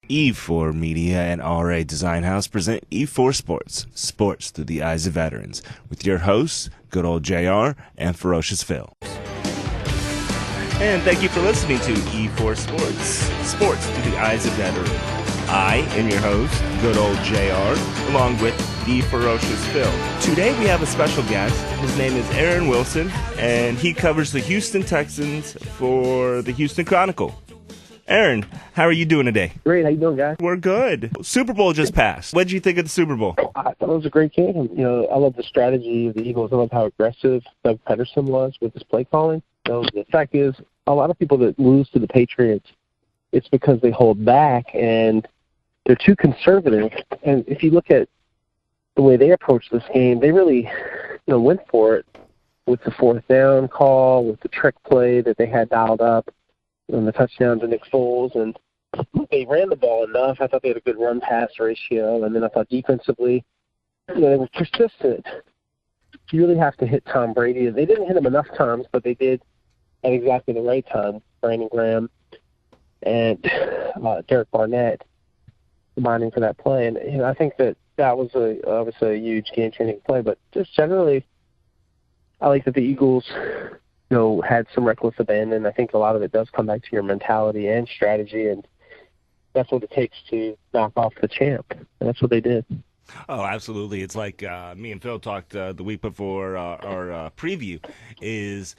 E4 Media and RA Design House present E4 Sports, sports through the eyes of veterans, with your hosts, good old JR and Ferocious Phil. And thank you for listening to E4 Sports, sports through the eyes of veterans. I am your host, good old JR, along with the Ferocious Phil. Today we have a special guest. His name is Aaron Wilson, and he covers the Houston Texans for the Houston Chronicle. Aaron, how are you doing today? Great. How you doing, guys? We're good. Super Bowl just passed. What did you think of the Super Bowl? I thought it was a great game. I love the strategy of the Eagles. I love how aggressive Doug Peterson was with his play calling. The fact is, a lot of people that lose to the Patriots, it's because they hold back and they're too conservative. And if you look at the way they approached this game, they really, went for it with the fourth down call, with the trick play that they had dialed up, and the touchdown to Nick Foles, and they ran the ball enough. I thought they had a good run-pass ratio, and then I thought defensively, they were persistent. You really have to hit Tom Brady. They didn't hit him enough times, but they did at exactly the right time. Brandon Graham and Derek Barnett combining for that play, and I think that was obviously a huge game-changing play. But just generally, I like that the Eagles had some reckless abandon. I think a lot of it does come back to your mentality and strategy, and that's what it takes to knock off the champ. And that's what they did. Oh, absolutely. It's like me and Phil talked the week before our preview. Is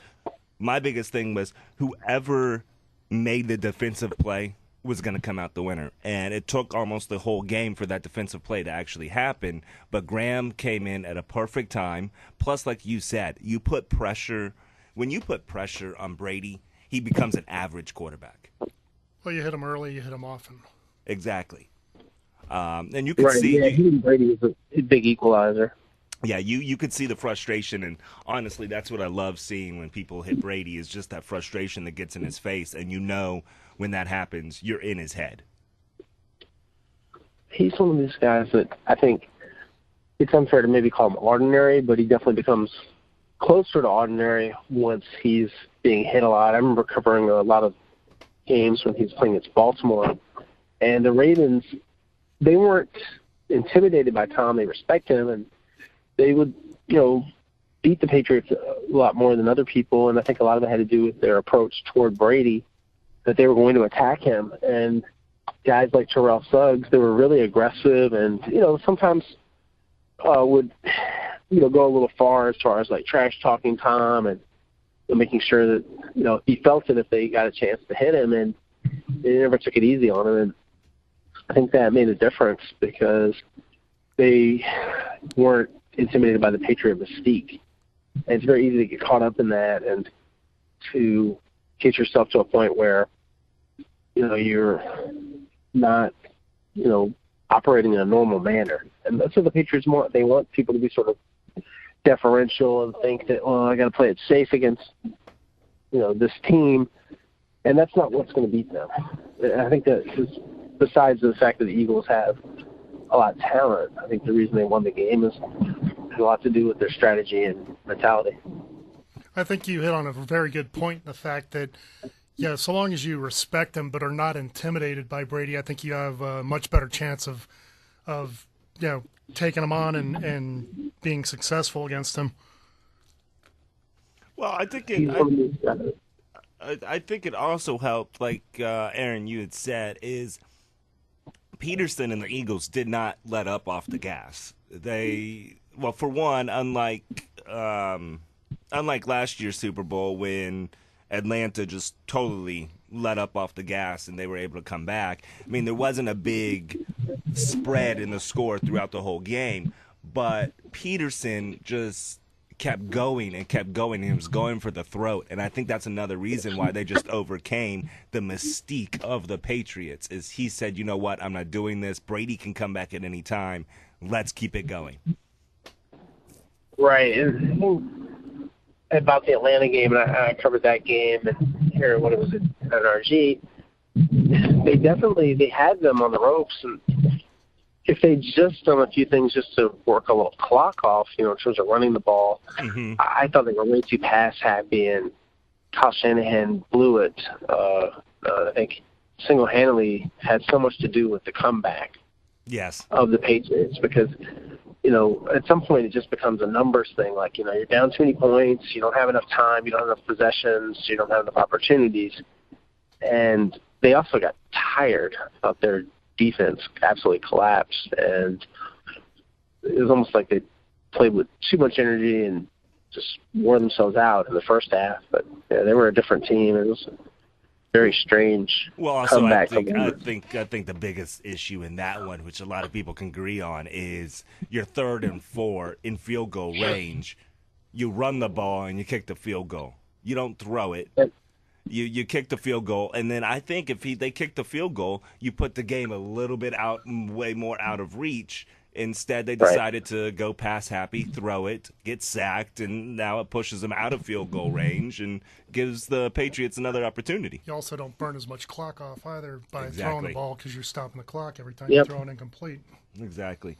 my biggest thing was whoever made the defensive play was going to come out the winner. And it took almost the whole game for that defensive play to actually happen. But Graham came in at a perfect time. Plus, like you said, you put pressure. When you put pressure on Brady, he becomes an average quarterback. Well, you hit him early, you hit him often. Exactly. And you could see. Yeah, hitting Brady is a big equalizer. Yeah, you could see the frustration, and honestly, that's what I love seeing when people hit Brady is just that frustration that gets in his face, and when that happens, you're in his head. He's one of these guys that I think it's unfair to maybe call him ordinary, but he definitely becomes closer to ordinary once he's being hit a lot. I remember covering a lot of games when he was playing against Baltimore, and the Ravens, they weren't intimidated by Tom. They respect him, and they would, beat the Patriots a lot more than other people, and I think a lot of it had to do with their approach toward Brady, that they were going to attack him. And guys like Terrell Suggs, they were really aggressive and, sometimes would – go a little far as like trash talking Tom and making sure that, he felt it if they got a chance to hit him, and they never took it easy on him. And I think that made a difference because they weren't intimidated by the Patriot mystique. And it's very easy to get caught up in that and to get yourself to a point where, you're not, operating in a normal manner. And that's what the Patriots want. They want people to be sort of deferential and think that, I got to play it safe against, this team. And that's not what's going to beat them. I think that besides the fact that the Eagles have a lot of talent, I think the reason they won the game has a lot to do with their strategy and mentality. I think you hit on a very good point, the fact that, so long as you respect them but are not intimidated by Brady, I think you have a much better chance of taking him on and being successful against him. Well, I think it also helped, like Aaron, you had said, is Peterson and the Eagles did not let up off the gas. For one, unlike last year's Super Bowl when Atlanta just totally let up off the gas and they were able to come back. I mean, there wasn't a big spread in the score throughout the whole game, but Peterson just kept going and kept going. He was going for the throat, and I think that's another reason why they just overcame the mystique of the Patriots is he said, you know what, I'm not doing this. Brady can come back at any time. Let's keep it going. Right. And about the Atlanta game, and I covered that game, and here when it was at NRG, they had them on the ropes, and if they'd just done a few things just to work a little clock off, in terms of running the ball, I thought they were way too pass happy, and Kyle Shanahan blew it. I think single-handedly had so much to do with the comeback Yes. of the Patriots because, at some point it just becomes a numbers thing. Like, you're down too many points, you don't have enough time, you don't have enough possessions, you don't have enough opportunities. And they also got tired of their defense absolutely collapsed. And it was almost like they played with too much energy and just wore themselves out in the first half. But yeah, they were a different team. It was a very strange Well, also, comeback. I think the biggest issue in that one, which a lot of people can agree on, is your 3rd and 4 in field goal range. You run the ball and you kick the field goal. You don't throw it. You kick the field goal, and then I think if they kick the field goal, you put the game a little bit way more out of reach. Instead, they decided to go pass happy, throw it, get sacked, and now it pushes them out of field goal range and gives the Patriots another opportunity. You also don't burn as much clock off either by throwing the ball because you're stopping the clock every time you throw it incomplete. Exactly.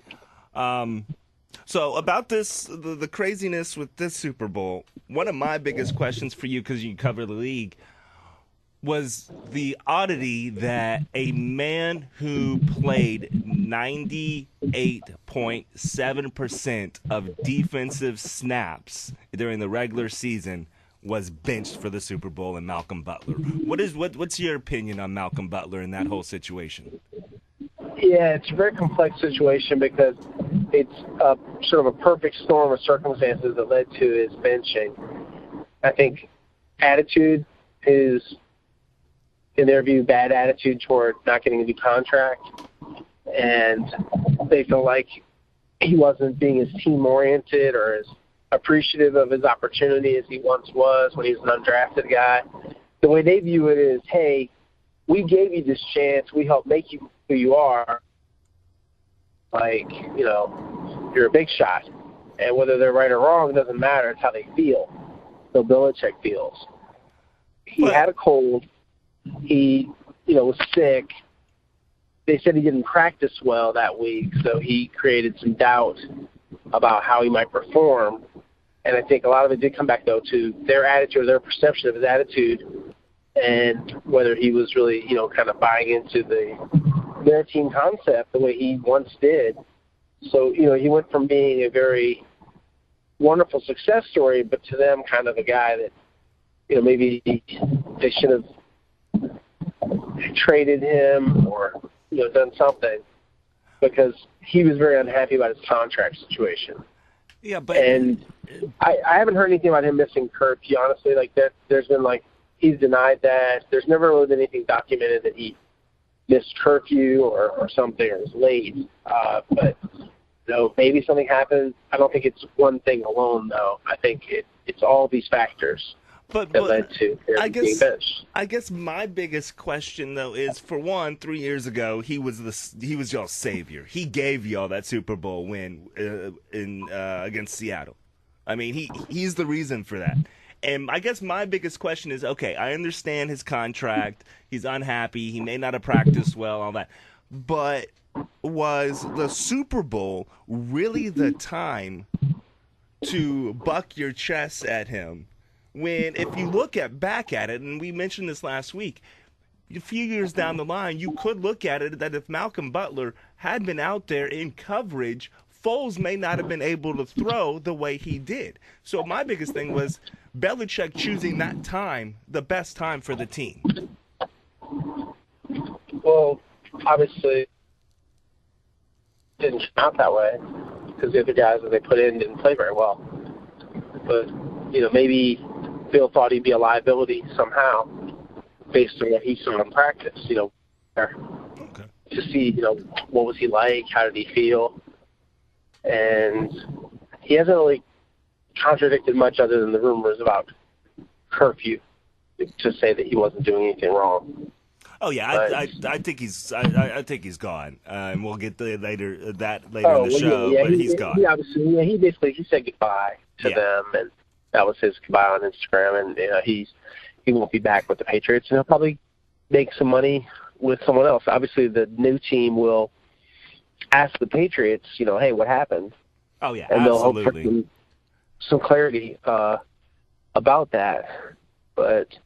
So about this, the craziness with this Super Bowl, one of my biggest questions for you, because you cover the league, was the oddity that a man who played 98.7% of defensive snaps during the regular season was benched for the Super Bowl, and Malcolm Butler. What's your opinion on Malcolm Butler in that whole situation? Yeah, it's a very complex situation because it's sort of a perfect storm of circumstances that led to his benching. I think attitude is, in their view, bad attitude toward not getting a new contract. And they feel like he wasn't being as team-oriented or as appreciative of his opportunity as he once was when he was an undrafted guy. The way they view it is, hey, we gave you this chance. We helped make you who you are. Like, you're a big shot. And whether they're right or wrong, it doesn't matter. It's how they feel. So Belichick feels. He had a cold. He, was sick. They said he didn't practice well that week, so he created some doubt about how he might perform. And I think a lot of it did come back, though, to their attitude or their perception of his attitude and whether he was really, kind of buying into their team concept the way he once did. So, he went from being a very wonderful success story, but to them kind of a guy that, maybe they should have traded him or, done something because he was very unhappy about his contract situation. Yeah, but and I haven't heard anything about him missing curfew, honestly. Like that, there's been he's denied that. There's never really been anything documented that he missed curfew or something or was late. But maybe something happened. I don't think it's one thing alone, though. I think it's all these factors that led to him being benched. I guess my biggest question, though, is, for one, 3 years ago, he was y'all's savior. He gave y'all that Super Bowl win against Seattle. I mean, he's the reason for that. And I guess my biggest question is, okay, I understand his contract. He's unhappy. He may not have practiced well, all that. But was the Super Bowl really the time to buck your chest at him? When, if you look back at it, and we mentioned this last week, a few years down the line, you could look at it that if Malcolm Butler had been out there in coverage, Foles may not have been able to throw the way he did. So my biggest thing was Belichick choosing that time, the best time for the team. Well, obviously, it didn't turn out that way because the other guys that they put in didn't play very well. But, maybe Bill thought he'd be a liability somehow based on what he saw in practice, to see, what was he like, how did he feel. And he hasn't really contradicted much other than the rumors about curfew to say that he wasn't doing anything wrong. Oh yeah, I think he's gone, and we'll get later in the show. Yeah, but he's gone. He basically said goodbye to them, and that was his goodbye on Instagram. And he won't be back with the Patriots, and he'll probably make some money with someone else. Obviously, the new team will ask the Patriots, hey, what happened? Oh yeah, and absolutely. They'll hope for some clarity about that. But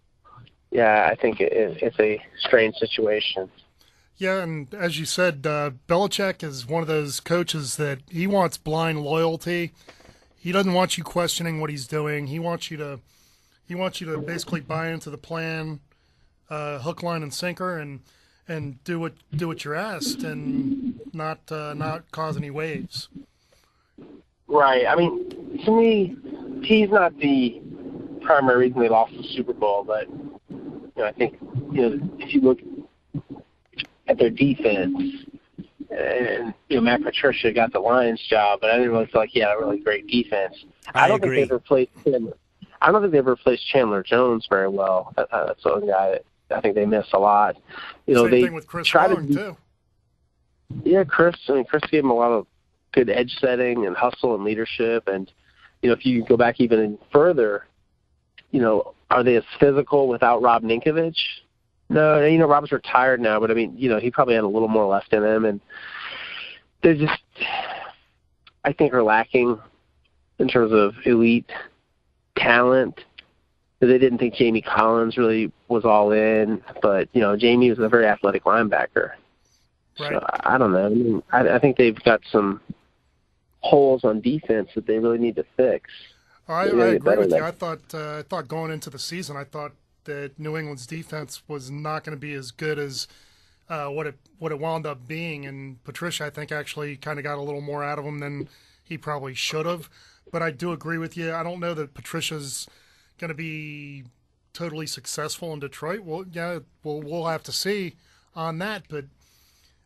yeah, I think it's a strange situation. Yeah, and as you said, Belichick is one of those coaches that he wants blind loyalty. He doesn't want you questioning what he's doing. He wants you to basically buy into the plan, hook, line, and sinker, and do what you're asked, and not cause any waves. Right. I mean, to me, he's not the primary reason they lost the Super Bowl, but I think if you look at their defense, and Matt Patricia got the Lions job, but I didn't really feel like he had a really great defense. I don't agree. think they've replaced him. I don't think they've replaced Chandler Jones very well. That's one guy that I think they miss a lot. Same They thing with Chris try Long, too. Yeah, Chris. I mean, Chris gave him a lot of good edge setting and hustle and leadership. And if you go back even further, are they as physical without Rob Ninkovich? No, Rob's retired now, but I mean, he probably had a little more left in him, and they're just, I think, are lacking in terms of elite talent. They didn't think Jamie Collins really was all in, but Jamie was a very athletic linebacker. Right. So I don't know. I mean, I think they've got some holes on defense that they really need to fix. I agree with you. I thought going into the season, I thought that New England's defense was not going to be as good as what it wound up being. And Patricia, I think, actually kind of got a little more out of him than he probably should have. But I do agree with you. I don't know that Patricia's going to be totally successful in Detroit. Well, yeah, we'll have to see on that. But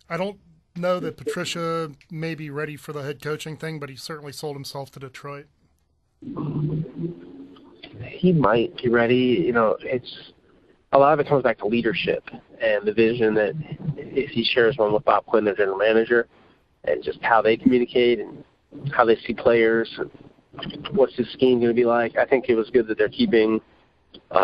I don't know that Patricia may be ready for the head coaching thing, but he certainly sold himself to Detroit. He might be ready. It's a lot of it comes back to leadership and the vision that if he shares one with Bob Quinn, their general manager, and just how they communicate and how they see players and what's his scheme going to be like. I think it was good that they're keeping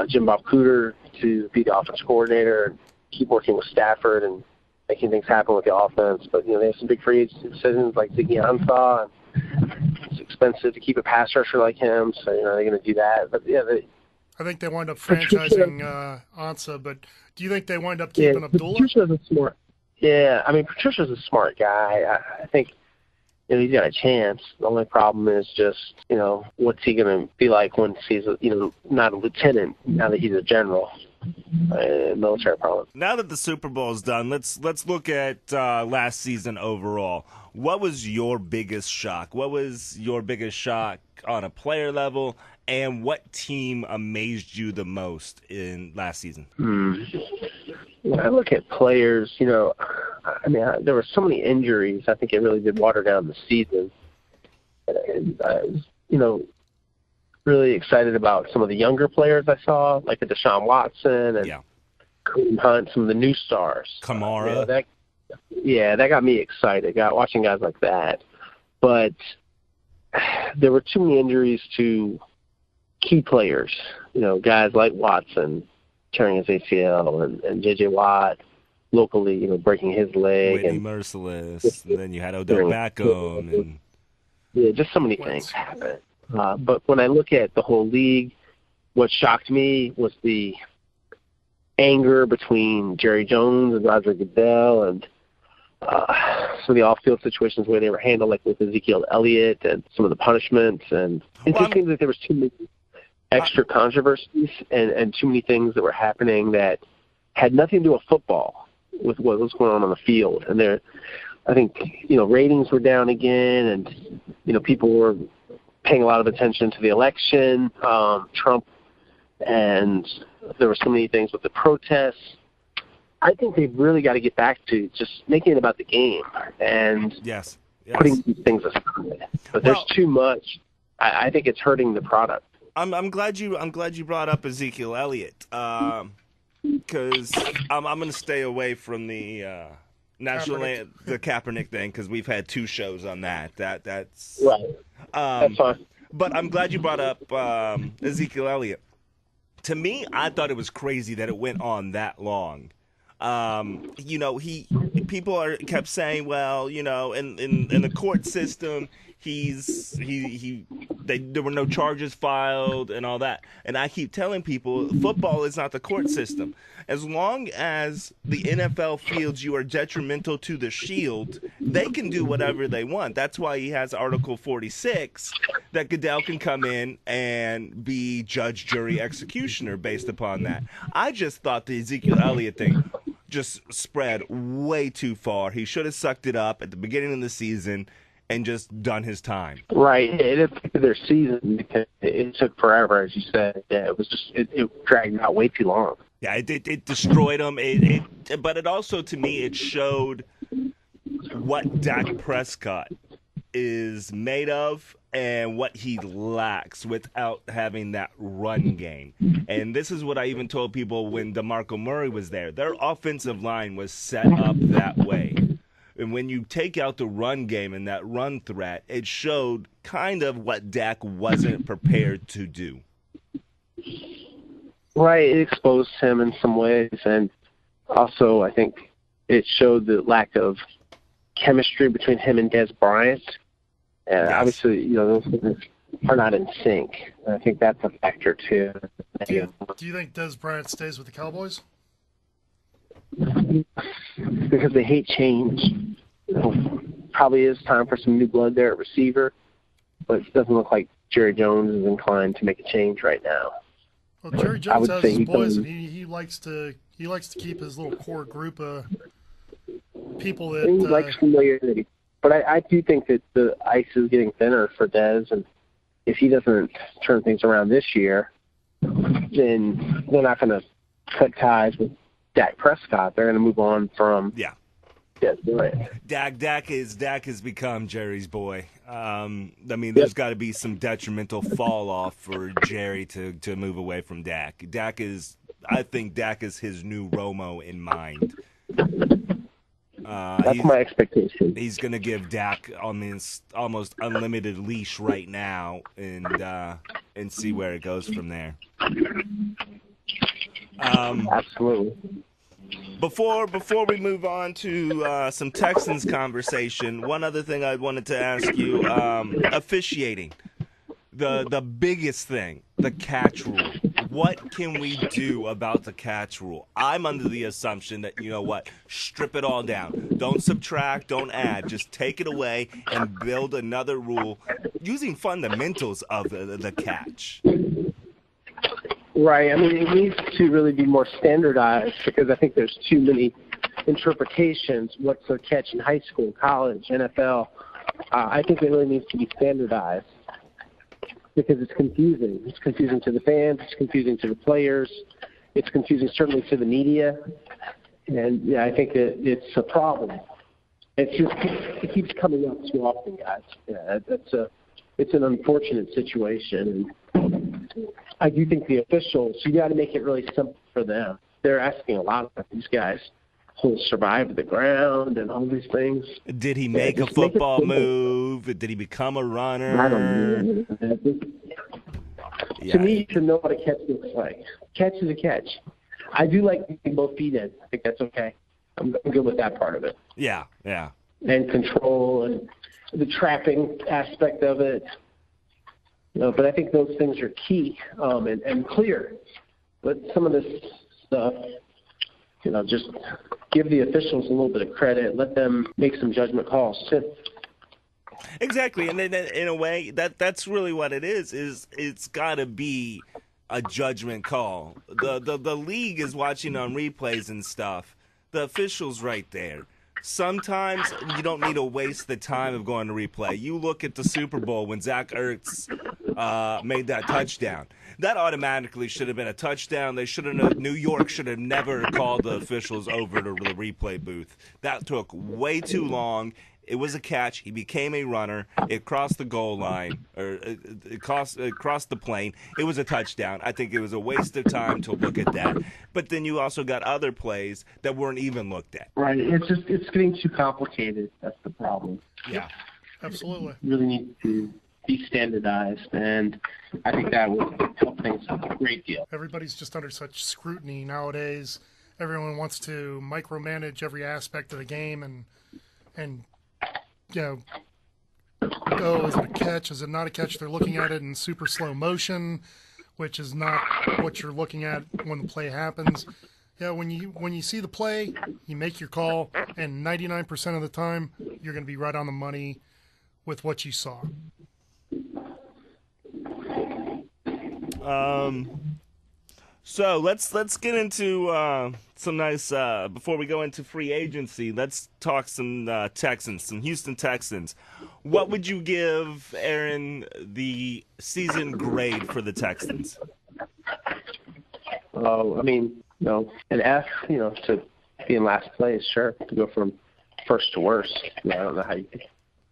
Jim Bob Cooter to be the offense coordinator and keep working with Stafford and making things happen with the offense. But, they have some big free agent decisions like Ziggy Ansah, and it's expensive to keep a pass rusher like him, so, they're going to do that. But, yeah, I think they wind up franchising Ansah, but do you think they wind up keeping Abdullah? Patricia's a smart guy. I think he's got a chance. The only problem is just, what's he going to be like once he's, not a lieutenant, now that he's a general. Military parlance. Now that the Super Bowl is done, let's look at last season overall. What was your biggest shock? What was your biggest shock on a player level, and what team amazed you the most in last season? When I look at players, there were so many injuries. I think it really did water down the season. I was, really excited about some of the younger players I saw, like the Deshaun Watson and Kareem Hunt, some of the new stars. Kamara. That got me excited, watching guys like that. But there were too many injuries to key players, guys like Watson tearing his ACL and J.J. Watt locally, breaking his leg. Whitney Merciless, and then you had Odell Beckham. And just so many things happened. But when I look at the whole league, what shocked me was the anger between Jerry Jones and Roger Goodell and some of the off-field situations where they were handled, like with Ezekiel Elliott and some of the punishments. And it just seems like there was too many extra controversies and too many things that were happening that had nothing to do with football, with what was going on the field. And I think, ratings were down again, and, people were paying a lot of attention to the election, Trump, and there were so many things with the protests. I think they've really got to get back to just making it about the game and putting these things aside. But there's too much. I think it's hurting the product. I'm glad you brought up Ezekiel Elliott because I'm going to stay away from the the Kaepernick thing because we've had 2 shows on that. That's right. That's fine. But I'm glad you brought up Ezekiel Elliott. To me, I thought it was crazy that it went on that long. People kept saying, well, in the court system, he there were no charges filed and all that. And I keep telling people, football is not the court system. As long as the NFL feels you are detrimental to the shield, they can do whatever they want. That's why he has Article 46, that Goodell can come in and be judge, jury, executioner based upon that. I just thought the Ezekiel Elliott thing just spread way too far. He should have sucked it up at the beginning of the season and just done his time. Right. It affected their season because it took forever, as you said. Yeah, it was just it dragged out way too long. Yeah, it destroyed them. But it also, to me, it showed what Dak Prescott is made of and what he lacks without having that run game. And this is what I even told people when DeMarco Murray was there. Their offensive line was set up that way. And when you take out the run game and that run threat, it showed kind of what Dak wasn't prepared to do. Right, it exposed him in some ways, and also I think it showed the lack of chemistry between him and Dez Bryant. And Yes. obviously, those things are not in sync. And I think that's a factor too. Do you think Dez Bryant stays with the Cowboys? Because they hate change. Probably is time for some new blood there at receiver, but it doesn't look like Jerry Jones is inclined to make a change right now. Well, Jerry I Jones would has say his he boys, doesn't- and he likes to keep his little core group of people He likes that. familiarity. But I do think that the ice is getting thinner for Dez, and if he doesn't turn things around this year, then they're not going to cut ties with Dak Prescott. They're going to move on from Yeah. Dez Bryant. Dak has become Jerry's boy. I mean, there's got to be some detrimental fall off for Jerry to move away from Dak. I think Dak is his new Romo in mind. That's my expectation. He's going to give Dak almost unlimited leash right now and see where it goes from there. Absolutely. Before we move on to some Texans conversation, one other thing I wanted to ask you, officiating. The biggest thing, the catch rule. What can we do about the catch rule? I'm under the assumption that, strip it all down. Don't subtract, don't add. Just take it away and build another rule using fundamentals of the catch. Right. I mean, it needs to really be more standardized because I think there's too many interpretations. What's a catch in high school, college, NFL? I think it really needs to be standardized because it's confusing. It's confusing to the fans. It's confusing to the players. It's confusing certainly to the media. And, yeah, I think that it's a problem. It keeps coming up too often, guys. Yeah, it's an unfortunate situation. And I do think the officials, you got to make it really simple for them. They're asking a lot of these guys who survive the ground and all these things. Did he make a football move? Did he become a runner? I don't know. Yeah. To me, you should know what a catch looks like. Catch is a catch. I do like getting both feet in. I think that's okay. I'm good with that part of it. Yeah. And control and the trapping aspect of it. But I think those things are key and clear. But some of this stuff, just give the officials a little bit of credit. Let them make some judgment calls too. Exactly, and then in a way, that's really what it is it's got to be a judgment call. The league is watching on replays and stuff. The official's right there. Sometimes you don't need to waste the time of going to replay. You look at the Super Bowl when Zach Ertz made that touchdown. That automatically should have been a touchdown. New York should have never called the officials over to the replay booth. That took way too long. It was a catch. He became a runner. It crossed the goal line, or it crossed the plane. It was a touchdown. I think it was a waste of time to look at that. But then you also got other plays that weren't even looked at. Right. It's getting too complicated. That's the problem. Yeah. Absolutely. Really need to be standardized, and I think that would help things a great deal. Everybody's just under such scrutiny nowadays. Everyone wants to micromanage every aspect of the game and oh, is it a catch? Is it not a catch? They're looking at it in super slow motion, which is not what you're looking at when the play happens. Yeah, when you see the play, you make your call, and 99% of the time, you're going to be right on the money with what you saw. So let's get into some nice before we go into free agency. Let's talk some Texans, some Houston Texans. What would you give, Aaron, the season grade for the Texans? Oh, I mean, an F, to be in last place, sure. To go from first to worst, I don't know how you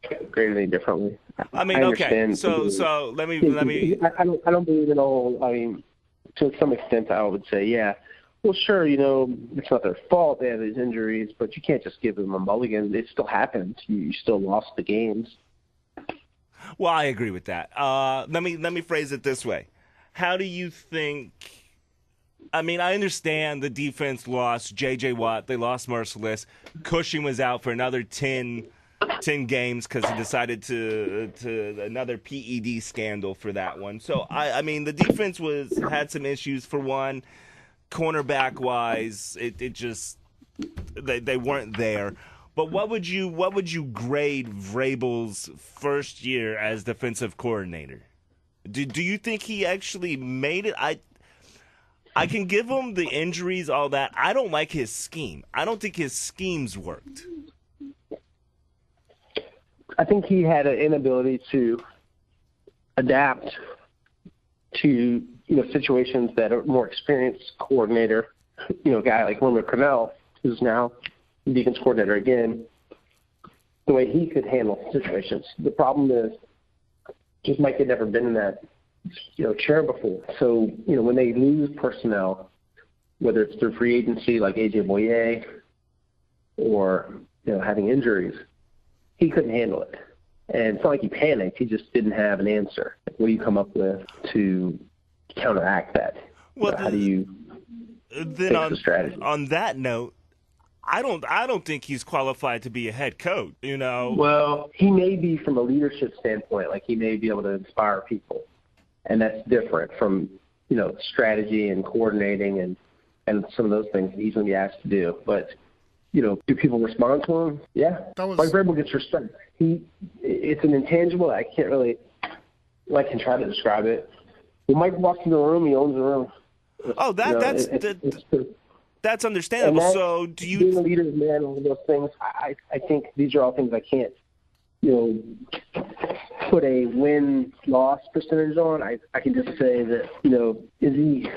could grade it any differently. I mean, okay. So let me. I don't believe in all. I mean, to some extent, I would say, yeah. Well, sure, it's not their fault. They have these injuries, but you can't just give them a mulligan. It still happens. You still lost the games. Well, I agree with that. Let me phrase it this way. How do you think? I mean, I understand the defense lost J.J. Watt. They lost Merciless. Cushing was out for another 10 games because he decided to another PED scandal for that one. So, I mean, the defense had some issues for one. Cornerback-wise, it just they weren't there. But what would you grade Vrabel's first year as defensive coordinator? Do you think he actually made it? I can give him the injuries, all that. I don't like his scheme. I don't think his schemes worked. I think he had an inability to adapt to situations that a more experienced coordinator, a guy like Roman Cornell, who's now defense coordinator again, the way he could handle situations. The problem is just Mike had never been in that chair before. So, when they lose personnel, whether it's through free agency like A.J. Boye or, having injuries, he couldn't handle it. And it's not like he panicked. He just didn't have an answer. What do you come up with to counteract that? Well, how do you then fix the strategy? On that note, I don't think he's qualified to be a head coach, Well, he may be from a leadership standpoint. Like, he may be able to inspire people. And that's different from, strategy and coordinating and some of those things that he's going to be asked to do. But, do people respond to him? Yeah. Mike Vrabel gets respect. It's an intangible. I can't really – I can try to describe it. When Mike walks into the room, he owns the room. Oh, that's understandable. So do you – being a leader, man, all those things, I think these are all things I can't, put a win-loss percentage on. I can just say that, is he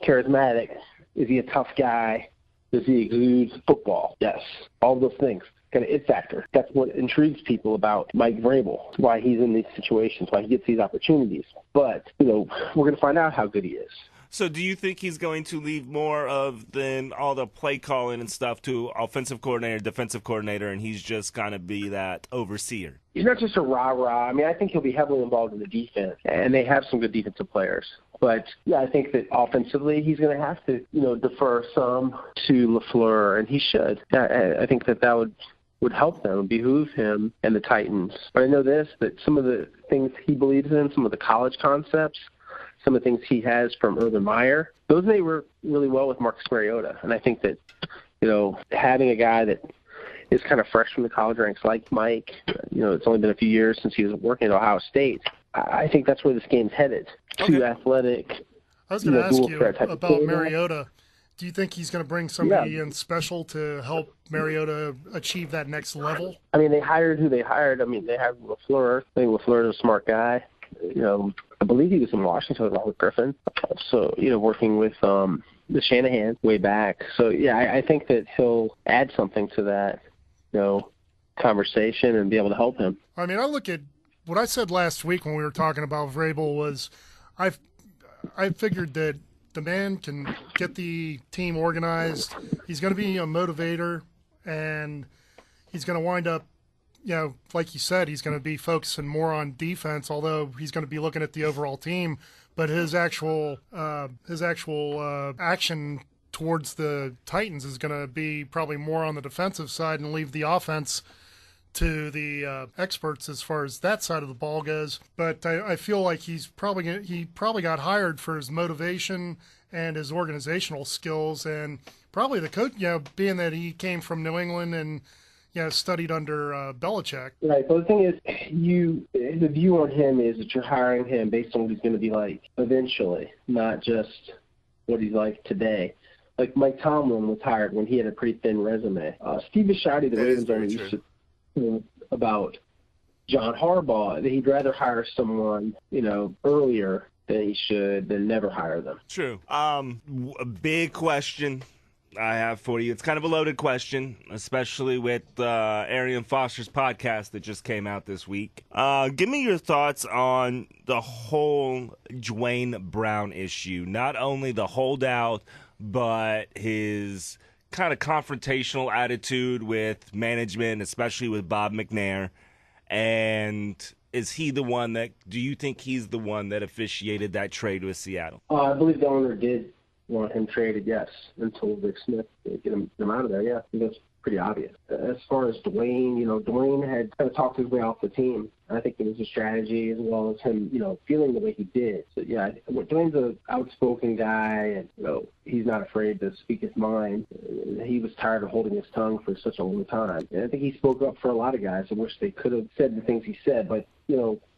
charismatic? Is he a tough guy? Does he exude football? Yes. All those things. Kind of it factor. That's what intrigues people about Mike Vrabel, why he's in these situations, why he gets these opportunities. But, we're going to find out how good he is. So do you think he's going to leave more of than all the play calling and stuff to offensive coordinator, defensive coordinator, and he's just going to be that overseer? He's not just a rah-rah. I mean, I think he'll be heavily involved in the defense, and they have some good defensive players. But, yeah, I think that offensively he's going to have to, defer some to LaFleur, and he should. I think that would help them, behoove him and the Titans. But I know this, that some of the things he believes in, some of the college concepts, some of the things he has from Urban Meyer, those may work really well with Marcus Mariota. And I think that, having a guy that is kind of fresh from the college ranks like Mike, it's only been a few years since he was working at Ohio State. I think that's where this game's headed. Okay. Too athletic. I was going to ask you about Mariota. Do you think he's going to bring somebody in special to help Mariota achieve that next level? I mean, they hired who they hired. I mean, they had LaFleur. I think LaFleur is a smart guy. I believe he was in Washington with Griffin. So, working with the Shanahan way back. So, yeah, I think that he'll add something to that, conversation and be able to help him. I mean, I look at what I said last week when we were talking about Vrabel was I figured that the man can get the team organized. He's going to be a motivator, and he's going to wind up, like you said, he's going to be focusing more on defense, although he's going to be looking at the overall team. But his actual action towards the Titans is going to be probably more on the defensive side and leave the offense to the experts as far as that side of the ball goes. But I feel like he probably got hired for his motivation and his organizational skills, and probably the coach, being that he came from New England and studied under Belichick. Right. But the thing is, the view on him is that you're hiring him based on what he's going to be like eventually, not just what he's like today. Like Mike Tomlin was hired when he had a pretty thin resume. Steve Bisciotti, the Ravens owner, used to about John Harbaugh that he'd rather hire someone, earlier than he should than never hire them. True. A big question I have for you. It's kind of a loaded question, especially with Arian Foster's podcast that just came out this week. Give me your thoughts on the whole Dwayne Brown issue. Not only the holdout, but his kind of confrontational attitude with management, especially with Bob McNair. And is he the one do you think he's the one that officiated that trade with Seattle? I believe the owner did want him traded, yes, and told Rick Smith to get him out of there. Yeah, I think that's pretty obvious. As far as Dwayne, Dwayne had kind of talked his way off the team. I think it was a strategy as well as him, feeling the way he did. So, yeah, Dwayne's an outspoken guy, and, he's not afraid to speak his mind. He was tired of holding his tongue for such a long time. And I think he spoke up for a lot of guys. I wish they could have said the things he said, but,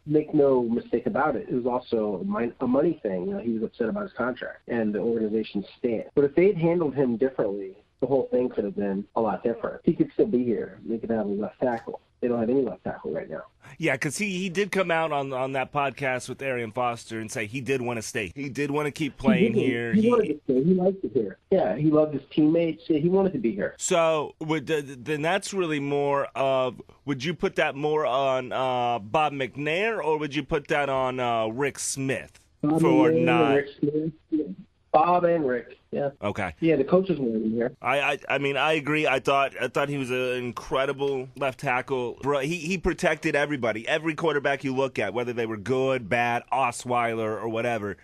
make no mistake about it. It was also a money thing. He was upset about his contract and the organization's stance. But if they'd handled him differently, the whole thing could have been a lot different. He could still be here. They could have a left tackle. They don't have any left tackle right now. Yeah, because he did come out on that podcast with Arian Foster and say he did want to stay. He did want to keep playing here. He wanted to stay. He liked it here. Yeah, he loved his teammates. He wanted to be here. So then that's really more of, would you put that more on Bob McNair, or would you put that on Rick Smith? Rick Smith. Yeah. Bob and Rick, yeah. Okay. Yeah, the coaches were in here. I mean, I agree. I thought he was an incredible left tackle. Bro, he protected everybody. Every quarterback you look at, whether they were good, bad, Osweiler, or whatever,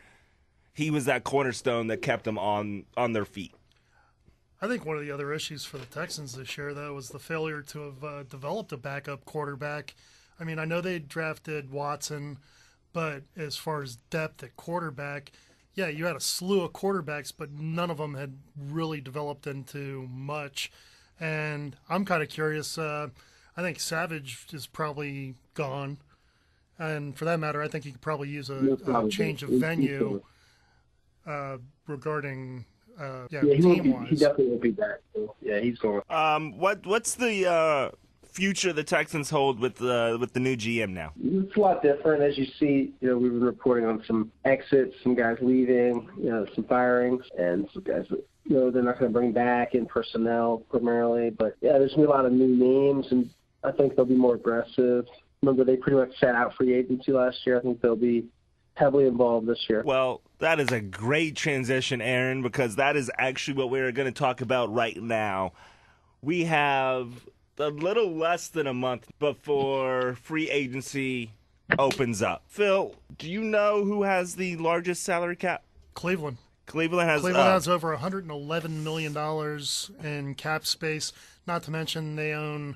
he was that cornerstone that kept them on their feet. I think one of the other issues for the Texans this year, though, was the failure to have developed a backup quarterback. I mean, I know they drafted Watson, but as far as depth at quarterback, yeah, you had a slew of quarterbacks, but none of them had really developed into much. And I'm kind of curious. I think Savage is probably gone. And for that matter, I think he could probably use a change of venue regarding team-wise. He definitely won't be back. So, yeah, he's gone. What's the future the Texans hold with the new GM now? It's a lot different. As you see, we've been reporting on some exits, some guys leaving, some firings, and some guys that, they're not going to bring back in personnel primarily. But, yeah, there's going to be a lot of new names, and I think they'll be more aggressive. Remember, they pretty much sat out free agency last year. I think they'll be heavily involved this year. Well, that is a great transition, Aaron, because that is actually what we're going to talk about right now. We have a little less than a month before free agency opens up. Phil, do you know who has the largest salary cap? Cleveland. Cleveland has over $111 million in cap space. Not to mention they own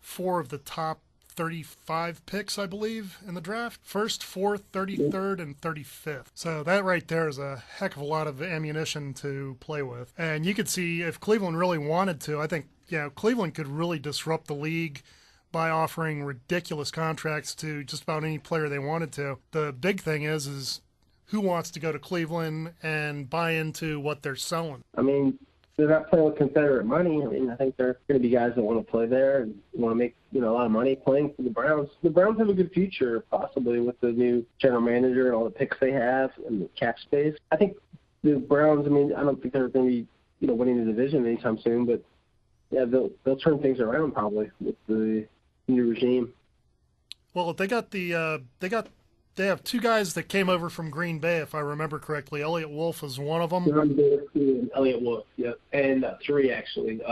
4 of the top 35 picks, I believe, in the draft. First, 4th, 33rd, and 35th. So that right there is a heck of a lot of ammunition to play with. And you could see if Cleveland really wanted to, I think, Cleveland could really disrupt the league by offering ridiculous contracts to just about any player they wanted to. The big thing is who wants to go to Cleveland and buy into what they're selling? I mean, they're not playing with Confederate money. I mean, I think there are going to be guys that want to play there and want to make, a lot of money playing for the Browns. The Browns have a good future, possibly, with the new general manager and all the picks they have and the cap space. I think the Browns, I don't think they're going to be, winning the division anytime soon, but yeah, they'll turn things around probably with the new regime. Well, they have 2 guys that came over from Green Bay, if I remember correctly. Elliott Wolf is one of them. Elliott Wolf, yeah, and 3 actually.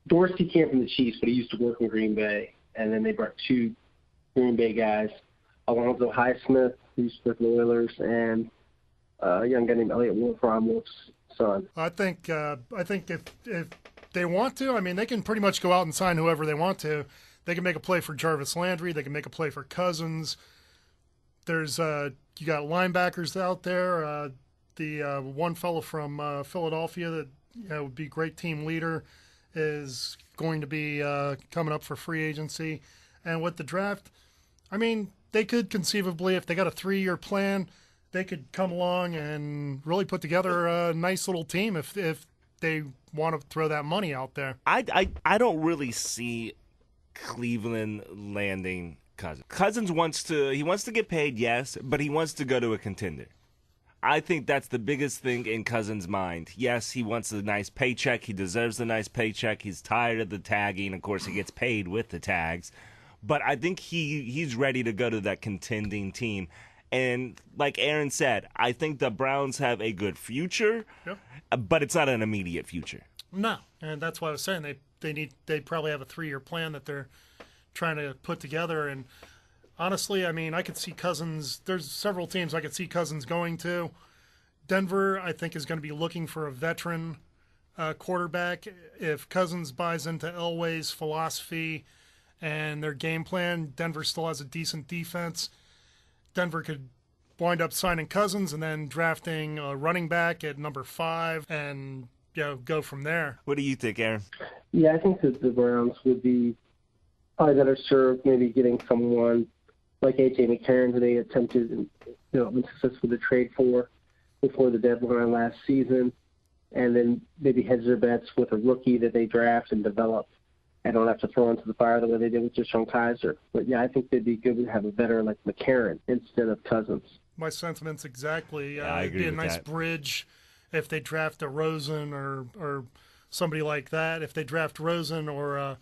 Dorsey came from the Chiefs, but he used to work in Green Bay, and then they brought 2 Green Bay guys, Alonzo Highsmith, who used to work in the Oilers, and a young guy named Elliott Wolf, Ron Wolf's son. I think if they want to, they can pretty much go out and sign whoever they want to. They can make a play for Jarvis Landry. They can make a play for Cousins. There's you got linebackers out there. The one fellow from Philadelphia that would be a great team leader is going to be coming up for free agency. And with the draft, I mean, they could conceivably, if they got a 3-year plan, they could come along and really put together a nice little team if they want to throw that money out there. I don't really see Cleveland landing Cousins. Cousins wants to get paid, yes, but he wants to go to a contender. I think that's the biggest thing in Cousins' mind. Yes, he wants a nice paycheck. He deserves a nice paycheck. He's tired of the tagging. Of course, he gets paid with the tags. But I think he's ready to go to that contending team. And like Aaron said, I think the Browns have a good future, Yep. But it's not an immediate future. No, and that's why I was saying they probably have a 3-year plan that they're trying to put together. And honestly, I mean, I could see Cousins. There's several teams I could see Cousins going to. Denver, I think, is going to be looking for a veteran quarterback. If Cousins buys into Elway's philosophy and their game plan, Denver still has a decent defense. Denver could wind up signing Cousins and then drafting a running back at number 5 and go from there. What do you think, Aaron? Yeah, I think that the Browns would be probably better served maybe getting someone like A.J. McCarron, who they attempted and been successful to trade for before the deadline last season, and then maybe hedge their bets with a rookie that they draft and develop and don't have to throw into the fire the way they did with Deshaun Kaiser. But, yeah, I think they'd be good to have a veteran like McCarron instead of Cousins. My sentiments exactly. I agree it'd be a with nice that. bridge if they draft a Rosen or somebody like that. If they draft Rosen or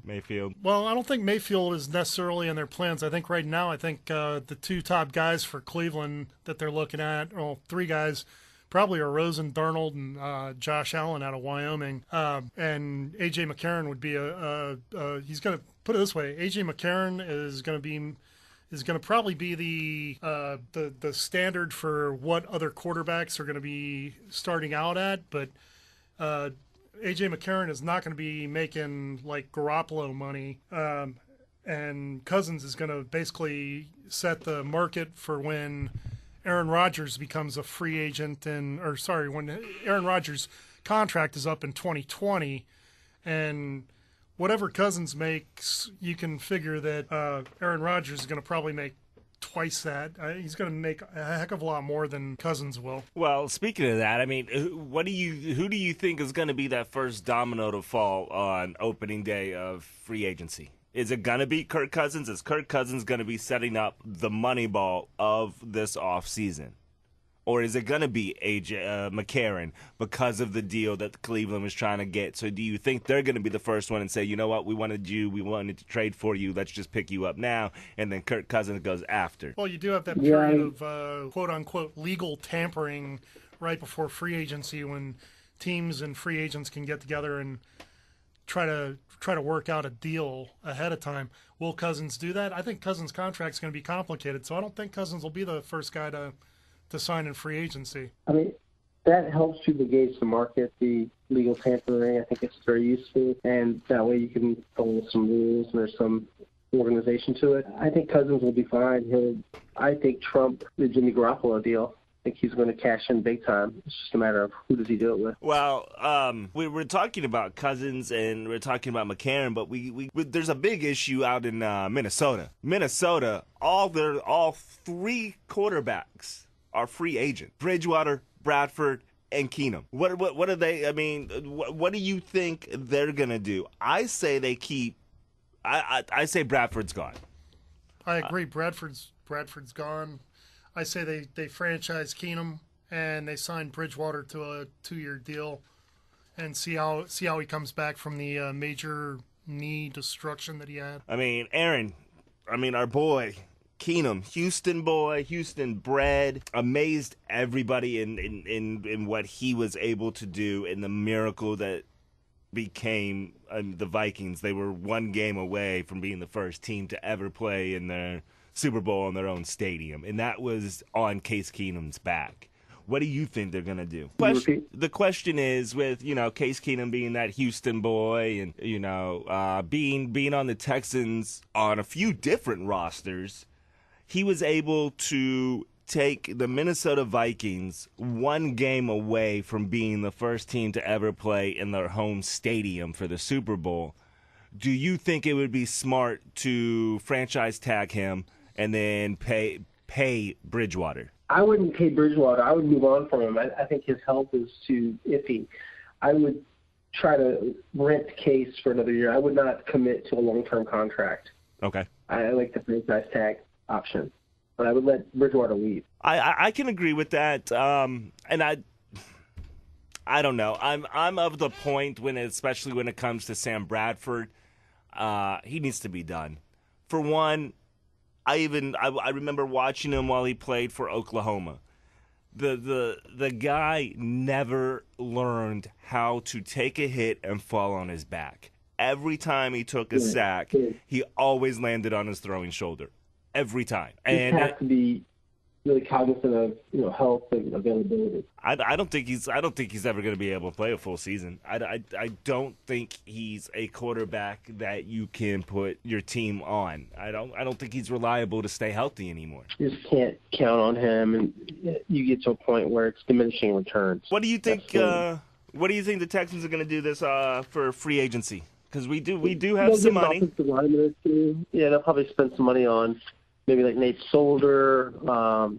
Mayfield. well, I don't think Mayfield is necessarily in their plans. I think right now, the 2 top guys for Cleveland that they're looking at, well, 3 guys, probably are Rosen, Darnold, and Josh Allen out of Wyoming. And A.J. McCarron would be he's going to put it this way. A.J. McCarron is going to probably be the standard for what other quarterbacks are going to be starting out at, but A.J. McCarron is not going to be making like Garoppolo money, and Cousins is going to basically set the market for when Aaron Rodgers becomes a free agent when Aaron Rodgers' contract is up in 2020, and whatever Cousins makes, you can figure that Aaron Rodgers is going to probably make twice that. He's going to make a heck of a lot more than Cousins will. Well, speaking of that, I mean, who do you think is going to be that first domino to fall on opening day of free agency? Is it going to be Kirk Cousins? Is Kirk Cousins going to be setting up the money ball of this offseason? Or is it going to be A.J. McCarron because of the deal that Cleveland was trying to get? So do you think they're going to be the first one and say, you know what, we wanted to trade for you, let's just pick you up now, and then Kirk Cousins goes after? Well, you do have that period of quote-unquote legal tampering right before free agency when teams and free agents can get together and try to work out a deal ahead of time. Will Cousins do that? I think Cousins' contract's going to be complicated, so I don't think Cousins will be the first guy to sign in free agency. I mean, that helps you gauge the market, the legal tampering. I think it's very useful, and that way you can follow some rules and there's some organization to it. I think Cousins will be fine. I think Trump the Jimmy Garoppolo deal. I think he's going to cash in big time. It's just a matter of who does he do it with. Well, we're talking about Cousins and we're talking about McCarron, but there's a big issue out in Minnesota. Minnesota, all 3 quarterbacks are free agent. Bridgewater, Bradford, and Keenum. What are they? I mean, what do you think they're gonna do? I say they keep. I say Bradford's gone. I agree. Bradford's gone. I say they franchise Keenum and they sign Bridgewater to a 2-year deal and see how he comes back from the major knee destruction that he had. I mean, Aaron. Our boy. Keenum, Houston boy, Houston bred, amazed everybody in what he was able to do in the miracle that became the Vikings. They were 1 game away from being the first team to ever play in their Super Bowl in their own stadium, and that was on Case Keenum's back. What do you think they're going to do? The question is with, Case Keenum being that Houston boy and, being on the Texans on a few different rosters, he was able to take the Minnesota Vikings one game away from being the first team to ever play in their home stadium for the Super Bowl. Do you think it would be smart to franchise tag him and then pay Bridgewater? I wouldn't pay Bridgewater. I would move on from him. I think his health is too iffy. I would try to rent Case for another year. I would not commit to a long-term contract. Okay. I like the franchise tag option, but I would let Bridgewater leave. I can agree with that, and I don't know. I'm of the point especially when it comes to Sam Bradford, he needs to be done. For one, I remember watching him while he played for Oklahoma. The guy never learned how to take a hit and fall on his back. Every time he took a sack, he always landed on his throwing shoulder. Every time. And he has to be really cognizant of health and availability. I don't think he's ever going to be able to play a full season. I don't think he's a quarterback that you can put your team on. I don't think he's reliable to stay healthy anymore. You just can't count on him, and you get to a point where it's diminishing returns. What do you think? What do you think the Texans are going to do this for free agency? Because we do have some money. Yeah, they'll probably spend some money on maybe like Nate Solder,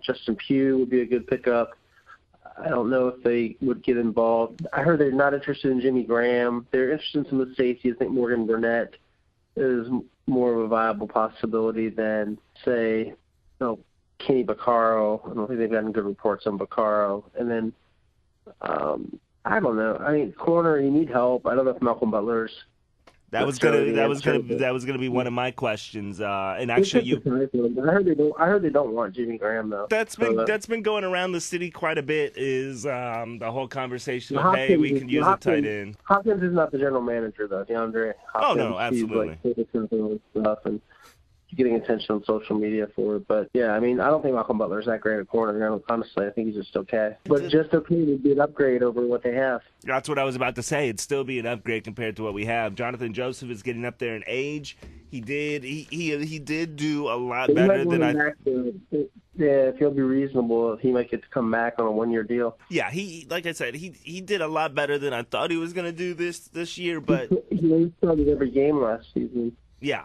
Justin Pugh would be a good pickup. I don't know if they would get involved. I heard they're not interested in Jimmy Graham. They're interested in some of the safeties. I think Morgan Burnett is more of a viable possibility than, say, Kenny Vaccaro. I don't think they've gotten good reports on Vaccaro. And then, I don't know. I mean, corner, you need help. I don't know if Malcolm Butler's. That was gonna be one of my questions. And actually, I heard they don't want Jimmy Graham though. That's been going around the city quite a bit. Is the whole conversation of hey, we can use a tight end. Hopkins is not the general manager though. DeAndre Hopkins. Oh no, absolutely. Stuff and getting attention on social media for it. But yeah, I mean, I don't think Malcolm Butler's that great at corner. Honestly, I think he's just okay. But just okay would be an upgrade over what they have. That's what I was about to say. It'd still be an upgrade compared to what we have. Jonathan Joseph is getting up there in age. He did do a lot better than I. Yeah, if he'll be reasonable, he might get to come back on a one-year deal. Yeah, like I said, he did a lot better than I thought he was going to do this year. But he started every game last season. Yeah.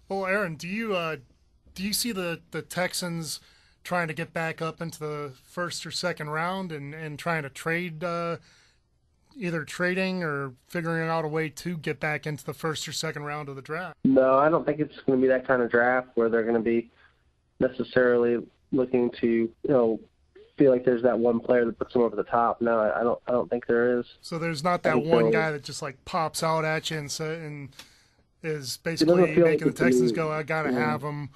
Well, Aaron, do you see the Texans trying to get back up into the first or second round and trying to trade, either trading or figuring out a way to get back into the first or second round of the draft? No, I don't think it's going to be that kind of draft where they're going to be necessarily looking to, feel like there's that one player that puts them over the top. No, I don't think there is. So there's not that one guy that just like pops out at you and is basically making the Texans go, I got to have him.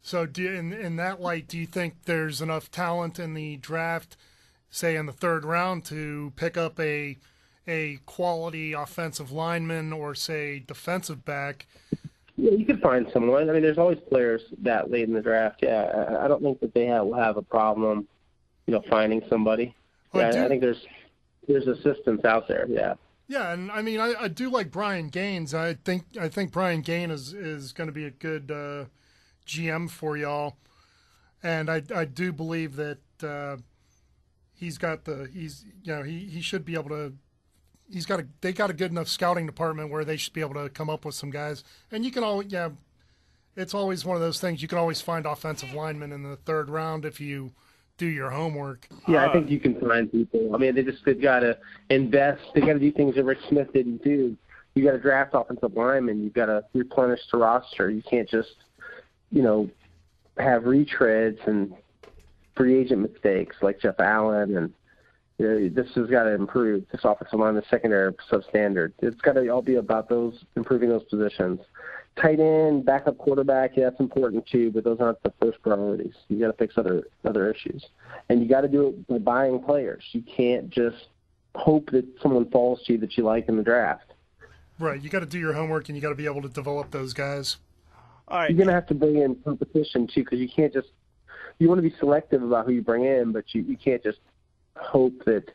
So in that light, do you think there's enough talent in the draft, say in the third round, to pick up a quality offensive lineman or, say, defensive back? Yeah, you could find someone. I mean, there's always players that late in the draft. Yeah, I don't think that they will have a problem, finding somebody. I think there's assistance out there, yeah. Yeah, and I mean, I do like Brian Gaines. I think Brian Gaines is going to be a good GM for y'all, and I do believe that he should be able to. They got a good enough scouting department where they should be able to come up with some guys, and you can it's always one of those things. You can always find offensive linemen in the third round if you do your homework. Yeah, I think you can find people. I mean, they've got to invest. They got to do things that Rick Smith didn't do. You got to draft offensive linemen. You've got to replenish the roster. You can't just, have retreads and free agent mistakes like Jeff Allen. And this has got to improve. This offensive line, the secondary, substandard. It's got to all be about improving those positions. Tight end, backup quarterback, yeah, that's important too, but those aren't the first priorities. You got to fix other issues, and you got to do it by buying players. You can't just hope that someone falls to you that you like in the draft. Right, you got to do your homework, and you got to be able to develop those guys. All right, you're going to have to bring in competition too, because you can't just. You want to be selective about who you bring in, but you can't just hope that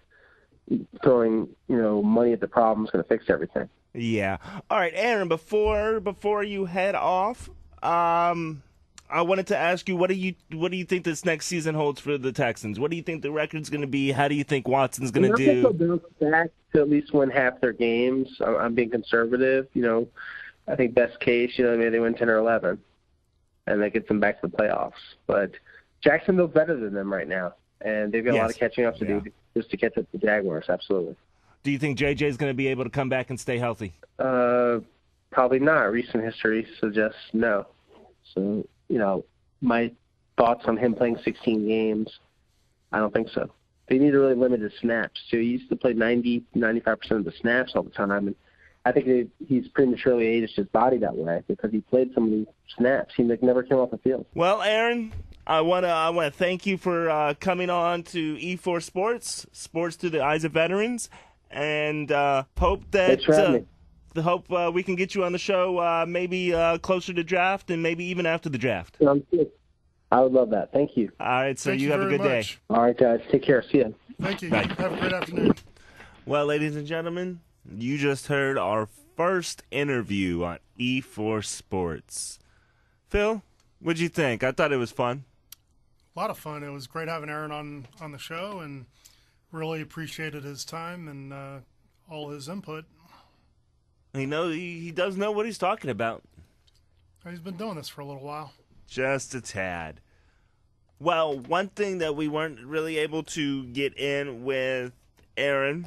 throwing money at the problem is going to fix everything. Yeah. All right, Aaron. Before you head off, I wanted to ask you, what do you think this next season holds for the Texans? What do you think the record's going to be? How do you think Watson's going to do? I think they'll bounce back to at least win half their games. I'm being conservative. I think best case, maybe they win 10 or 11, and that gets them back to the playoffs. But Jacksonville's better than them right now, and they've got a lot of catching up to do just to catch up to the Jaguars. Absolutely. Do you think JJ's going to be able to come back and stay healthy? Probably not. Recent history suggests no. So, my thoughts on him playing 16 games, I don't think so. They need to really limit his snaps, too. He used to play 90-95% of the snaps all the time, and I think he's prematurely aged his body that way because he played so many snaps. He never came off the field. Well, Aaron, I wanna thank you for coming on to E4 Sports through the eyes of veterans, and hope that we can get you on the show maybe closer to draft and maybe even after the draft. Sounds good. I would love that. Thank you. All right, so Thank you have a good day. All right, guys. Take care. See you. Thank you. Bye. Have a great afternoon. Well, ladies and gentlemen, you just heard our first interview on E4 Sports. Phil, what'd you think? I thought it was fun. A lot of fun. It was great having Aaron on the show, and really appreciated his time and all his input. He does know what he's talking about. He's been doing this for a little while. Just a tad. Well, one thing that we weren't really able to get in with Aaron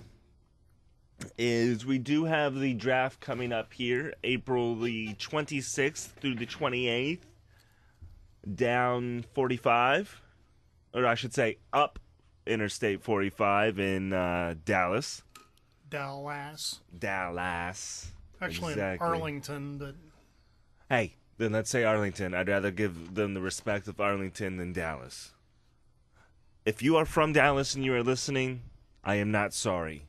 is we do have the draft coming up here, April the 26th through the 28th, down 45, or I should say up Interstate 45 in Dallas. Actually, exactly. In Arlington, but Hey, then let's say Arlington. I'd rather give them the respect of Arlington than Dallas. If you are from Dallas and you are listening, I am not sorry.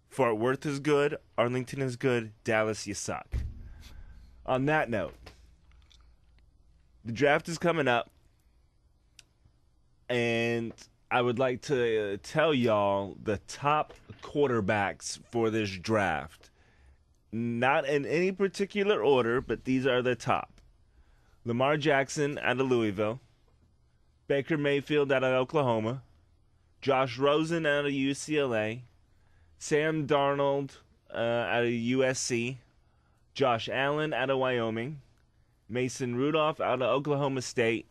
Fort Worth is good. Arlington is good. Dallas, you suck. On that note, the draft is coming up, and I would like to tell y'all the top quarterbacks for this draft. Not in any particular order, but these are the top. Lamar Jackson out of Louisville. Baker Mayfield out of Oklahoma. Josh Rosen out of UCLA. Sam Darnold out of USC. Josh Allen out of Wyoming. Mason Rudolph out of Oklahoma State.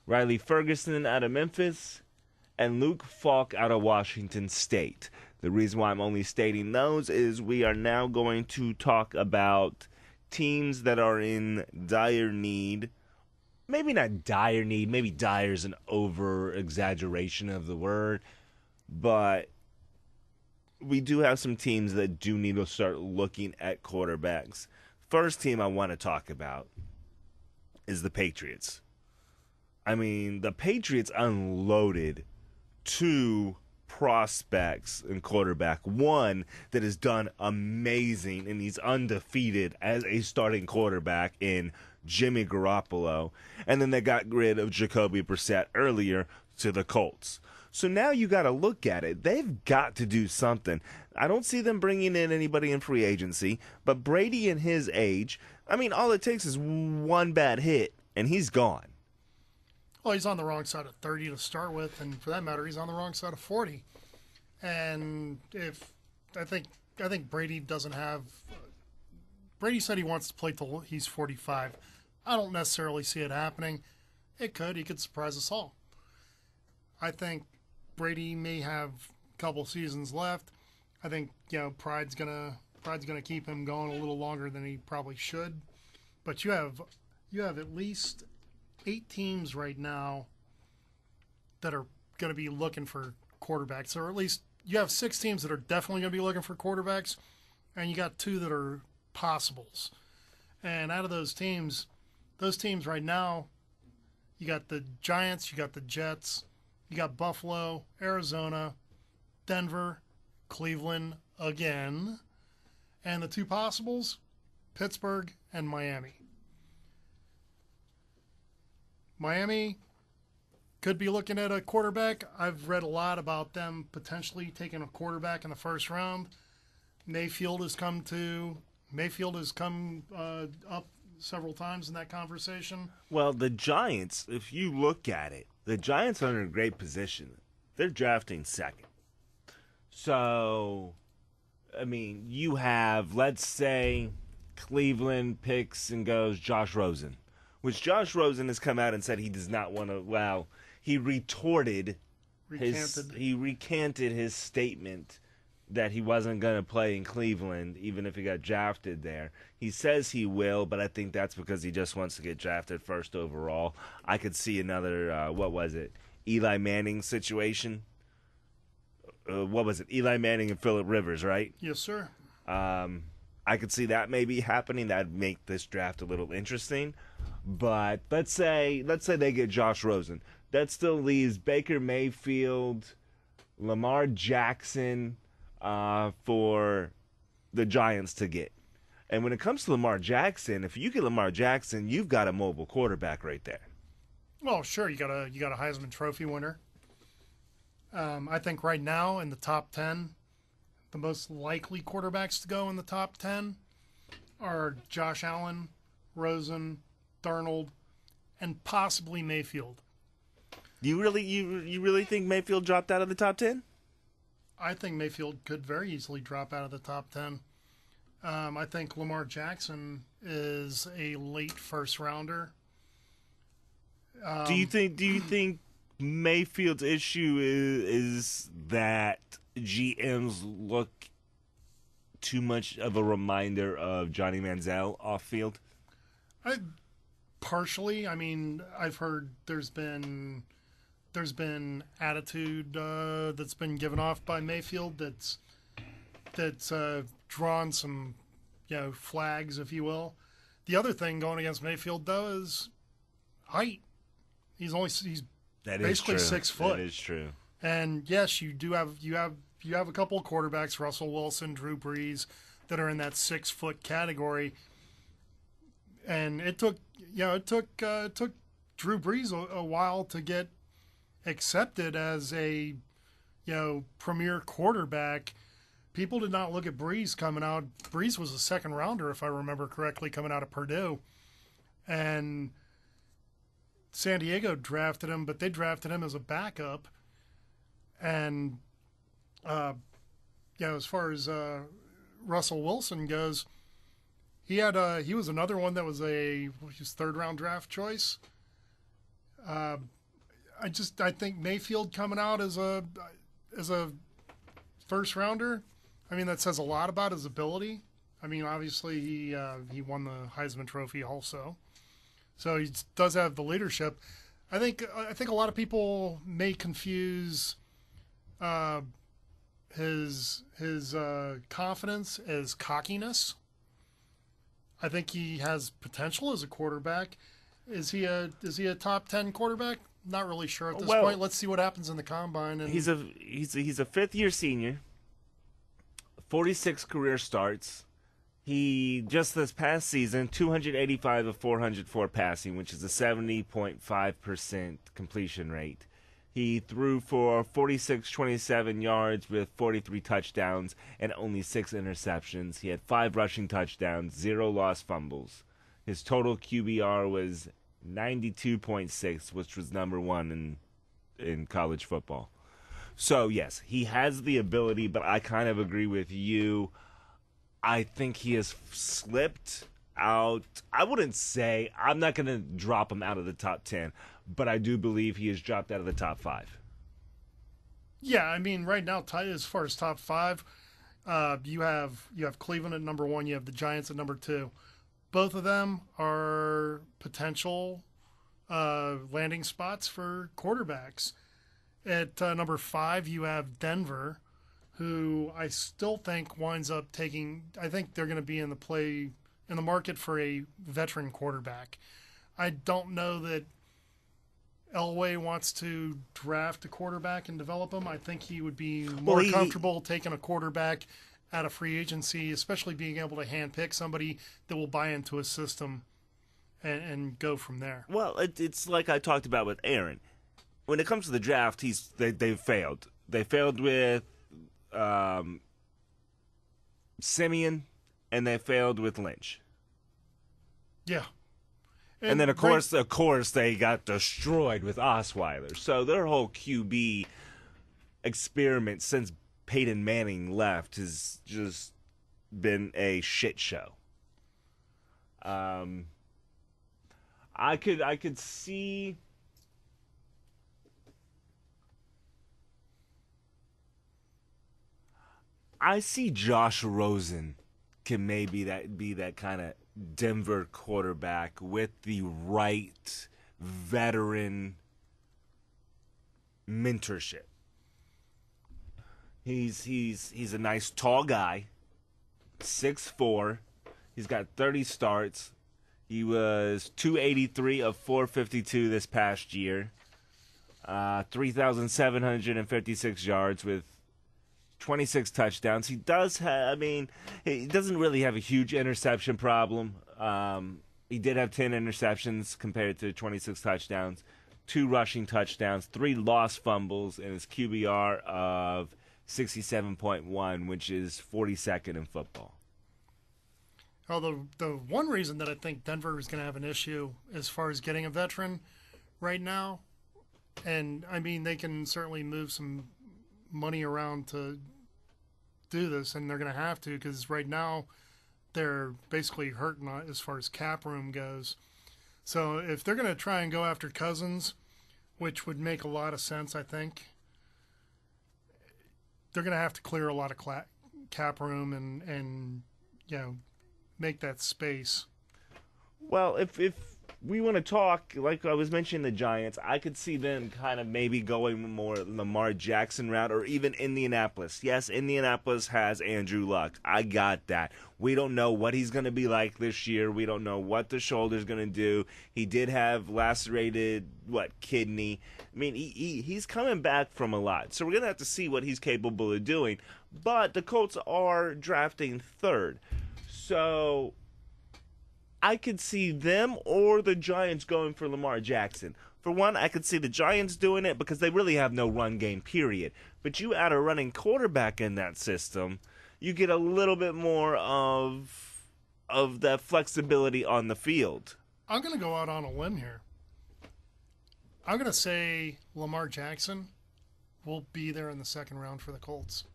Riley Ferguson out of Memphis. And Luke Falk out of Washington State. The reason why I'm only stating those is we are now going to talk about teams that are in dire need. Maybe not dire need. Maybe dire is an over-exaggeration of the word. But we do have some teams that do need to start looking at quarterbacks. First team I want to talk about is the Patriots. I mean, the Patriots unloaded two prospects in quarterback. One that has done amazing and he's undefeated as a starting quarterback in Jimmy Garoppolo. And then they got rid of Jacoby Brissett earlier to the Colts. So now you got to look at it. They've got to do something. I don't see them bringing in anybody in free agency, but Brady in his age, I mean, all it takes is one bad hit and he's gone. Well, he's on the wrong side of 30 to start with, and for that matter, he's on the wrong side of 40. And I think Brady doesn't have. Brady said he wants to play till he's 45. I don't necessarily see it happening. It could. He could surprise us all. I think Brady may have a couple seasons left. I think pride's gonna keep him going a little longer than he probably should. But you have at least 8 teams right now that are going to be looking for quarterbacks, or at least you have 6 teams that are definitely going to be looking for quarterbacks, and you got 2 that are possibles. And out of those teams right now, you got the Giants, you got the Jets, you got Buffalo, Arizona, Denver, Cleveland again, and the 2 possibles, Pittsburgh and Miami. Miami, could be looking at a quarterback. I've read a lot about them potentially taking a quarterback in the first round. Mayfield has come up several times in that conversation. Well, the Giants, if you look at it, the Giants are in a great position. They're drafting second. So, I mean, you have, let's say, Cleveland picks and goes Josh Rosen, which Josh Rosen has come out and said he does not want to, well, he recanted his statement that he wasn't going to play in Cleveland, even if he got drafted there. He says he will, but I think that's because he just wants to get drafted first overall. I could see another, Eli Manning situation. Eli Manning and Phillip Rivers, right? Yes, sir. I could see that maybe happening. That'd make this draft a little interesting. But let's say they get Josh Rosen. That still leaves Baker Mayfield, Lamar Jackson, for the Giants to get. And when it comes to Lamar Jackson, if you get Lamar Jackson, you've got a mobile quarterback right there. Well, sure, you got a Heisman Trophy winner. I think right now in the top 10, the most likely quarterbacks to go in the top 10 are Josh Allen, Rosen, Darnold, and possibly Mayfield. You really think Mayfield dropped out of the top 10? I think Mayfield could very easily drop out of the top 10. I think Lamar Jackson is a late first rounder. Do you think Mayfield's issue is that GMs look too much of a reminder of Johnny Manziel off field? Partially. I mean, I've heard there's been attitude that's been given off by Mayfield that's drawn some flags, if you will. The other thing going against Mayfield though is height. He's basically 6 foot. That is true. And yes, you have a couple of quarterbacks, Russell Wilson, Drew Brees, that are in that 6 foot category. And it took Drew Brees a while to get accepted as a premier quarterback. People did not look at Brees coming out. Brees was a second rounder, if I remember correctly, coming out of Purdue. And San Diego drafted him, but they drafted him as a backup. And as far as Russell Wilson goes, he was another one that was his third round draft choice. I think Mayfield coming out as a first rounder, I mean, that says a lot about his ability. I mean, obviously he won the Heisman Trophy also, so he does have the leadership. I think a lot of people may confuse his confidence as cockiness. I think he has potential as a quarterback. Is he a top 10 quarterback? Not really sure at this point. Let's see what happens in the combine. And he's a fifth-year senior, 46 career starts. He just this past season 285 of 404 passing, which is a 70.5% completion rate. He threw for 46.27 yards with 43 touchdowns and only 6 interceptions. He had 5 rushing touchdowns, 0 lost fumbles. His total QBR was 92.6, which was number 1 in college football. So, yes, he has the ability, but I kind of agree with you. I think he has slipped out. I wouldn't say, I'm not going to drop him out of the top 10, but I do believe he has dropped out of the top 5. Yeah, I mean, right now, as far as top 5, you have Cleveland at number 1, you have the Giants at number 2. Both of them are potential landing spots for quarterbacks. At number 5, you have Denver, who I still think winds up taking. I think they're going to be in the market for a veteran quarterback. I don't know that Elway wants to draft a quarterback and develop him. I think he would be more comfortable taking a quarterback out of free agency, especially being able to handpick somebody that will buy into a system and go from there. Well, it's like I talked about with Aaron. when it comes to the draft, they've failed. They failed with Simeon, and they failed with Lynch. Yeah. And then, of course, they got destroyed with Osweiler. So their whole QB experiment since Peyton Manning left has just been a shit show. I could see. I see Josh Rosen can maybe be that kind of Denver quarterback with the right veteran mentorship. He's a nice tall guy, 6'4". He's got 30 starts. He was 283 of 452 this past year. 3,756 yards with 26 touchdowns. He doesn't really have a huge interception problem. He did have 10 interceptions compared to 26 touchdowns, 2 rushing touchdowns, 3 lost fumbles, and his QBR of 67.1, which is 42nd in football. Although the one reason that I think Denver is going to have an issue as far as getting a veteran right now, and I mean they can certainly move some money around to do this, and they're going to have to because right now they're basically hurting as far as cap room goes. So if they're going to try and go after Cousins, which would make a lot of sense, I think, they're going to have to clear a lot of cap room and make that space. Well, if we want to talk, like I was mentioning the Giants, I could see them kind of maybe going more Lamar Jackson route or even Indianapolis. Yes, Indianapolis has Andrew Luck. I got that. We don't know what he's going to be like this year. We don't know what the shoulder's going to do. He did have lacerated, kidney. I mean, he's coming back from a lot. So we're going to have to see what he's capable of doing. But the Colts are drafting third. So I could see them or the Giants going for Lamar Jackson. For one, I could see the Giants doing it because they really have no run game, period. But you add a running quarterback in that system, you get a little bit more of that flexibility on the field. I'm going to go out on a limb here. I'm going to say Lamar Jackson will be there in the second round for the Colts.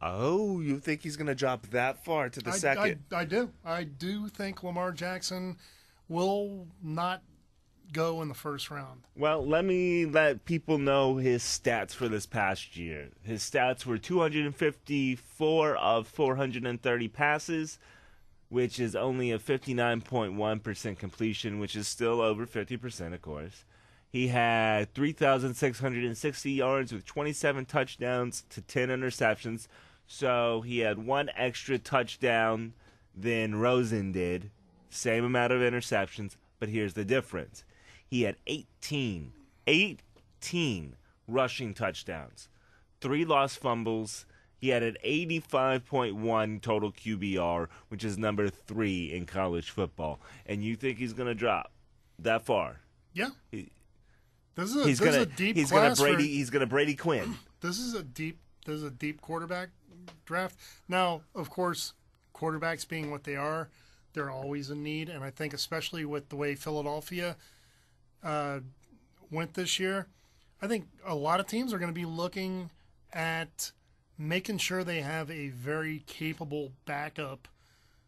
Oh, you think he's going to drop that far to the second? I do. I do think Lamar Jackson will not go in the first round. Well, let me let people know his stats for this past year. His stats were 254 of 430 passes, which is only a 59.1% completion, which is still over 50%, of course. He had 3,660 yards with 27 touchdowns to 10 interceptions. So he had one extra touchdown than Rosen did. Same amount of interceptions, but here's the difference. He had 18 rushing touchdowns, 3 lost fumbles. He had an 85.1 total QBR, which is number 3 in college football. And you think he's going to drop that far? Yeah. This is a deep class. He's going to Brady Quinn. This is a deep quarterback draft. Now, of course, quarterbacks being what they are, they're always in need. And I think especially with the way Philadelphia went this year, I think a lot of teams are going to be looking at making sure they have a very capable backup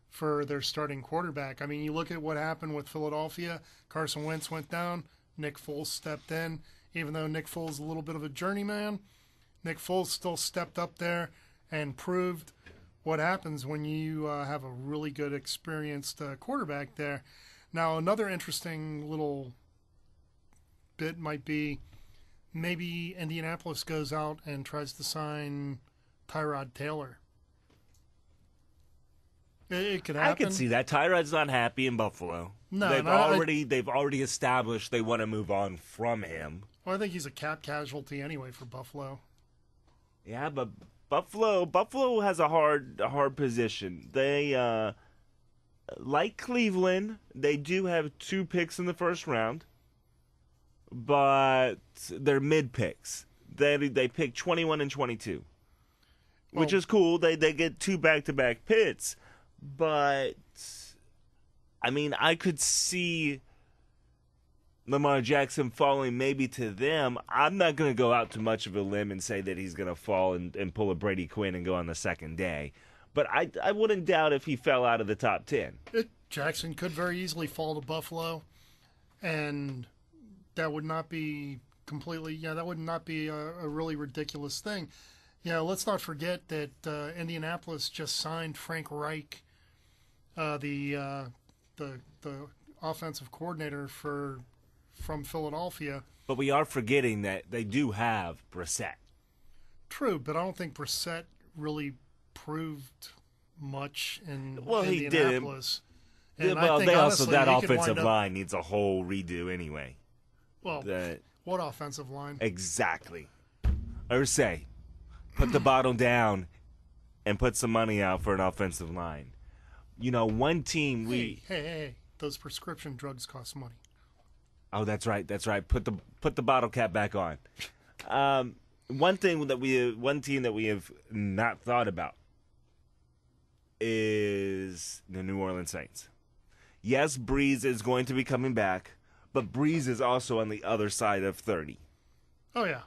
for their starting quarterback. I mean, you look at what happened with Philadelphia. Carson Wentz went down. Nick Foles stepped in. Even though Nick Foles is a little bit of a journeyman, Nick Foles still stepped up there and proved what happens when you have a really good, experienced quarterback there. Now, another interesting little bit might be maybe Indianapolis goes out and tries to sign Tyrod Taylor. It could happen. I could see that. Tyrod's not happy in Buffalo. No, they've already established they want to move on from him. Well, I think he's a cap casualty anyway for Buffalo. Yeah, but Buffalo has a hard position. They like Cleveland, they do have 2 picks in the first round. but they're mid picks. They pick 21 and 22, which is cool. They get 2 back-to-back picks, but I mean, I could see Lamar Jackson falling maybe to them. I'm not going to go out too much of a limb and say that he's going to fall and pull a Brady Quinn and go on the second day, but I wouldn't doubt if he fell out of the top 10. Jackson could very easily fall to Buffalo, and that would not be that would not be a really ridiculous thing. Let's not forget that Indianapolis just signed Frank Reich, the offensive coordinator from Philadelphia. But we are forgetting that they do have Brissett. True, but I don't think Brissett really proved much in Indianapolis. He didn't. And I think, honestly, that offensive line needs a whole redo anyway. Well, what offensive line? Exactly. Irsay, put the bottle down and put some money out for an offensive line. One team Hey, those prescription drugs cost money. Oh, that's right. Put the bottle cap back on. One team that we have not thought about is the New Orleans Saints. Yes, Breeze is going to be coming back, but Breeze is also on the other side of 30. Oh, yeah.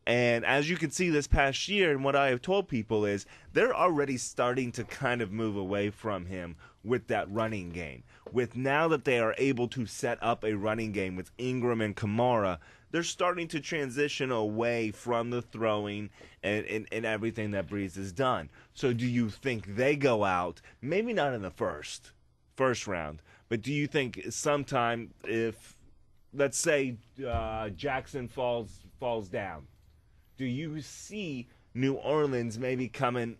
And as you can see this past year, and what I have told people is they're already starting to kind of move away from him with that running game. With now that they are able to set up a running game with Ingram and Kamara, they're starting to transition away from the throwing and everything that Breeze has done. So do you think they go out, maybe not in the first round, but do you think sometime if, let's say, Jackson falls down, do you see New Orleans maybe coming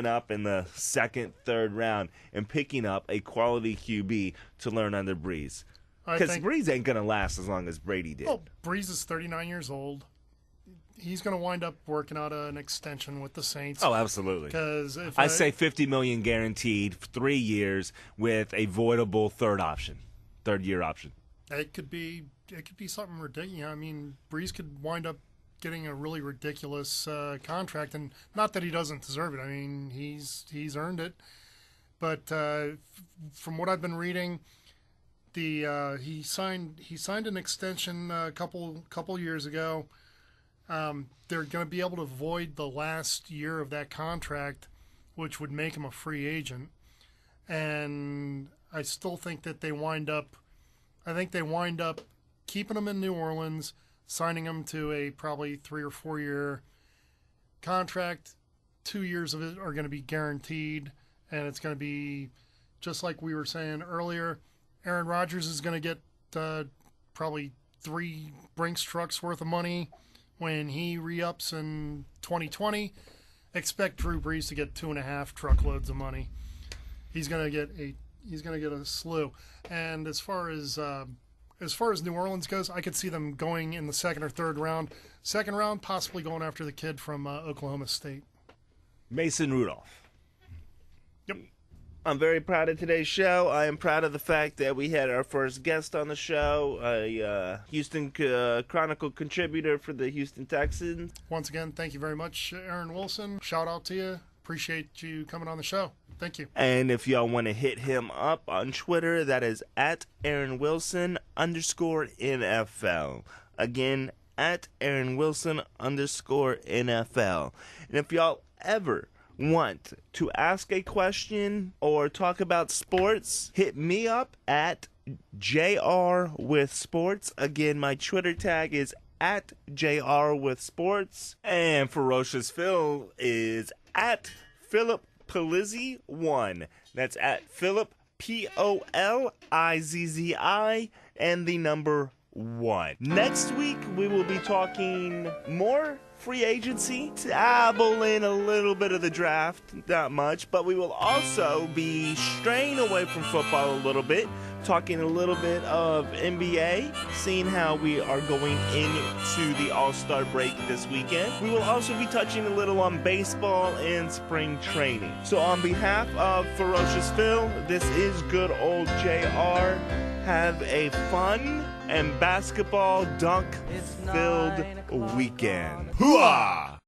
up in the second, third round and picking up a quality QB to learn under Breeze? Because Breeze ain't going to last as long as Brady did. Well, Breeze is 39 years old. He's going to wind up working out an extension with the Saints. Oh, absolutely. Because I say $50 million guaranteed, 3 years with a voidable third-year option. It could be something ridiculous. I mean, Breeze could wind up getting a really ridiculous contract, and not that he doesn't deserve it. I mean, he's earned it. But from what I've been reading, he signed an extension a couple years ago. They're going to be able to void the last year of that contract, which would make him a free agent. And I still think that they wind up keeping him in New Orleans, signing him to a probably 3 or 4 year contract. 2 years of it are going to be guaranteed, and it's going to be just like we were saying earlier. Aaron Rodgers is going to get probably 3 Brinks trucks worth of money when he re-ups in 2020. Expect Drew Brees to get 2.5 truckloads of money. He's going to get a slew. And as far as New Orleans goes, I could see them going in the second or third round. Second round, possibly going after the kid from Oklahoma State, Mason Rudolph. Yep. I'm very proud of today's show. I am proud of the fact that we had our first guest on the show, a Houston Chronicle contributor for the Houston Texans. Once again, thank you very much, Aaron Wilson. Shout out to you. Appreciate you coming on the show. Thank you. And if y'all want to hit him up on Twitter, that is at Aaron Wilson _NFL. Again, at Aaron Wilson _NFL. And if y'all ever want to ask a question or talk about sports, hit me up at JR with Sports. Again, my Twitter tag is at JR with Sports. And Ferocious Phil is at Philip Polizzi 1. That's at Philip POLIZZI and the number 1. Next week we will be talking more free agency, dabble in a little bit of the draft, not much, but we will also be straying away from football a little bit, talking a little bit of NBA, seeing how we are going into the All-Star break this weekend. We will also be touching a little on baseball and spring training. So on behalf of Ferocious Phil, this is good old JR. have a fun and basketball dunk-filled weekend. Hooah!